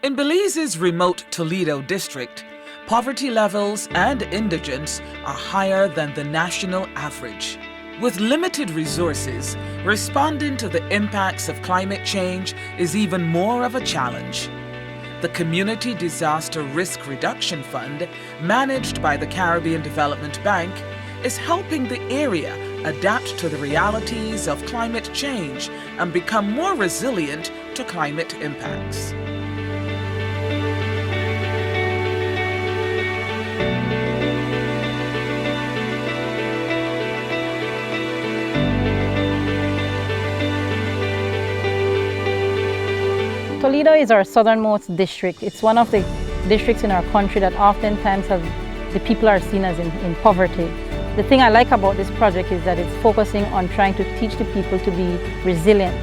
In Belize's remote Toledo District, poverty levels and indigence are higher than the national average. With limited resources, responding to the impacts of climate change is even more of a challenge. The Community Disaster Risk Reduction Fund, managed by the Caribbean Development Bank, is helping the area adapt to the realities of climate change and become more resilient to climate impacts. Toledo is our southernmost district. It's one of the districts in our country that oftentimes the people are seen as in poverty. The thing I like about this project is that it's focusing on trying to teach the people to be resilient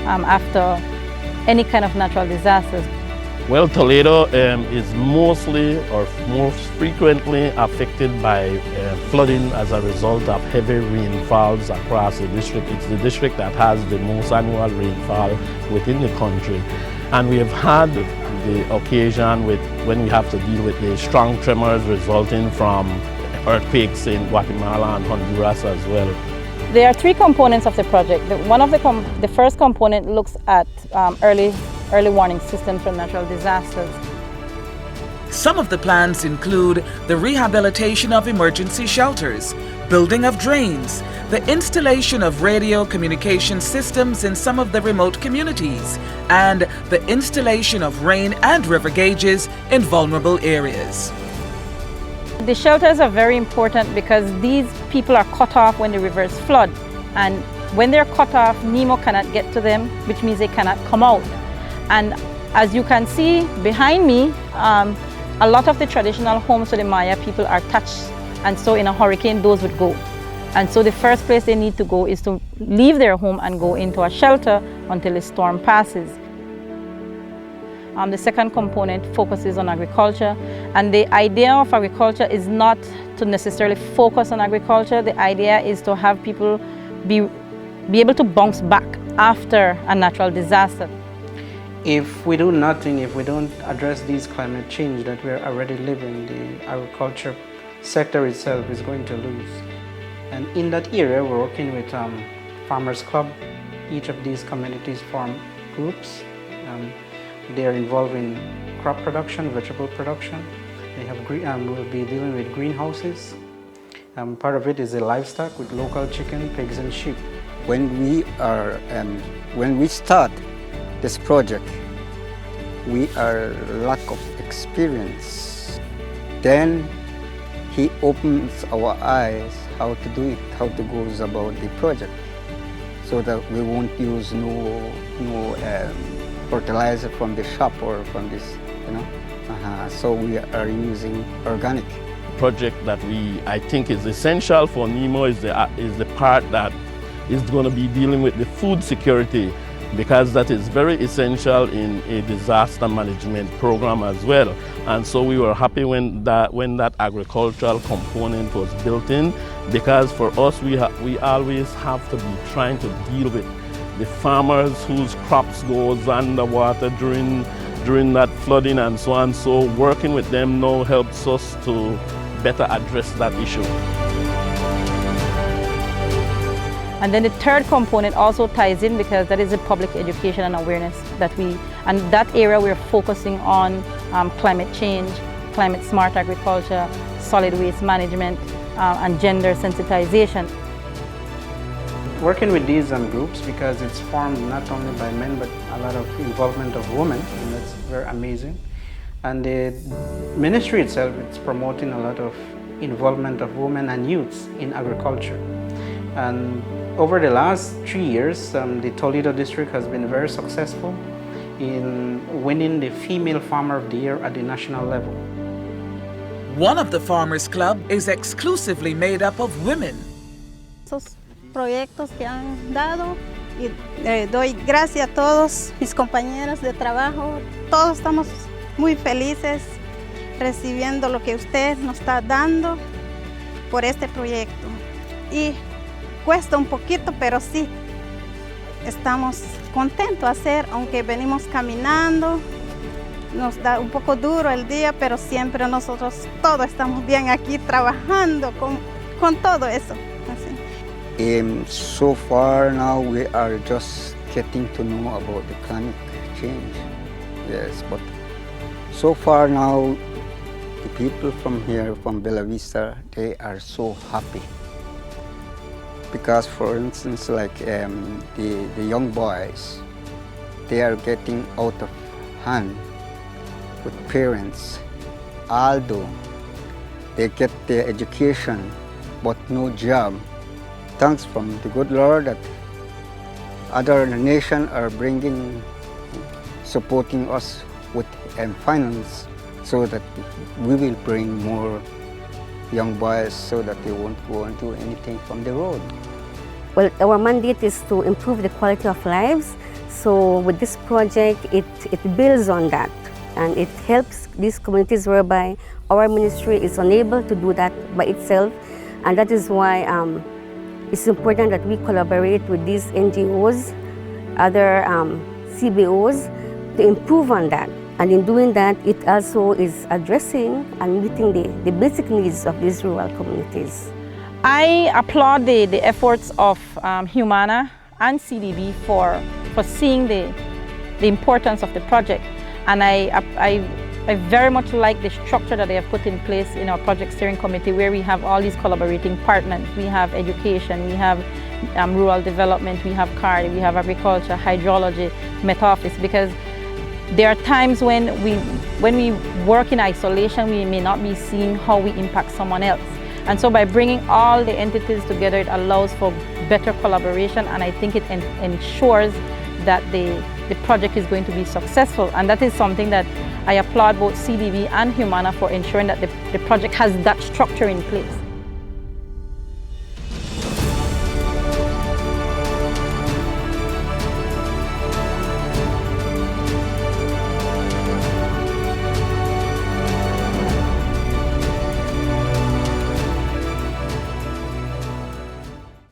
after any kind of natural disasters. Well, Toledo is mostly or most frequently affected by flooding as a result of heavy rainfalls across the district. It's the district that has the most annual rainfall within the country. And we have had the occasion when we have to deal with the strong tremors resulting from earthquakes in Guatemala and Honduras as well. There are three components of the project. The first component looks at early warning systems for natural disasters. Some of the plans include the rehabilitation of emergency shelters, building of drains, the installation of radio communication systems in some of the remote communities, and the installation of rain and river gauges in vulnerable areas. The shelters are very important because these people are cut off when the rivers flood, and when they're cut off, NEMO cannot get to them, which means they cannot come out. And as you can see behind me, a lot of the traditional homes for the Maya people are touched, and so in a hurricane those would go. And so the first place they need to go is to leave their home and go into a shelter until the storm passes. The second component focuses on agriculture, and the idea of agriculture is not to necessarily focus on agriculture. The idea is to have people be able to bounce back after a natural disaster. If we do nothing, if we don't address these climate change that we're already living, the agriculture sector itself is going to lose. And in that area, we're working with Farmers Club. Each of these communities form groups. They are involved in crop production, vegetable production. They have we'll be dealing with greenhouses. Part of it is the livestock with local chicken, pigs, and sheep. When we start this project, we are lack of experience. Then he opens our eyes how to do it, how to go about the project, so that we won't use no fertilizer from the shop or from this, So we are using organic. Project that I think is essential for NEMO is the part that is going to be dealing with the food security, because that is very essential in a disaster management program as well. And so we were happy when that agricultural component was built in, because for us we always have to be trying to deal with the farmers whose crops goes underwater during that flooding and so on. So working with them now helps us to better address that issue. And then the third component also ties in, because that is the public education and awareness and that area we're focusing on climate change, climate smart agriculture, solid waste management, and gender sensitization. Working with these groups, because it's formed not only by men but a lot of involvement of women, and that's very amazing. And the ministry itself, it's promoting a lot of involvement of women and youths in agriculture. And over the last 3 years, the Toledo District has been very successful in winning the Female Farmer of the Year at the national level. One of the Farmers Club is exclusively made up of women. Esos proyectos que han dado, y doy gracias a todos mis compañeros de trabajo. Todos estamos muy felices recibiendo lo que usted nos está dando por este proyecto. Y cuesta un poquito, pero sí, estamos contentos de hacer, aunque venimos caminando nos da un poco duro el día, pero siempre nosotros todos estamos bien aquí trabajando con todo eso. Así. So far now we are just getting to know about the climate change. Yes, but so far now the people from here, from Bella Vista, they are so happy. Because for instance, like the young boys, they are getting out of hand with parents, although they get their education but no job. Thanks from the good Lord that other nations are supporting us with finance so that we will bring more young boys so that they won't go and do anything from the road. Well, our mandate is to improve the quality of lives. So with this project, it builds on that, and it helps these communities whereby our ministry is unable to do that by itself, and that is why it's important that we collaborate with these NGOs, other CBOs, to improve on that. And in doing that, it also is addressing and meeting the basic needs of these rural communities. I applaud the efforts of Humana and CDB for seeing the importance of the project. And I very much like the structure that they have put in place in our project steering committee, where we have all these collaborating partners. We have education, we have rural development, we have CARD, we have agriculture, hydrology, Met Office, because there are times when we work in isolation, we may not be seeing how we impact someone else. And so by bringing all the entities together, it allows for better collaboration, and I think it ensures that the project is going to be successful. And that is something that I applaud both CDB and Humana for ensuring that the project has that structure in place.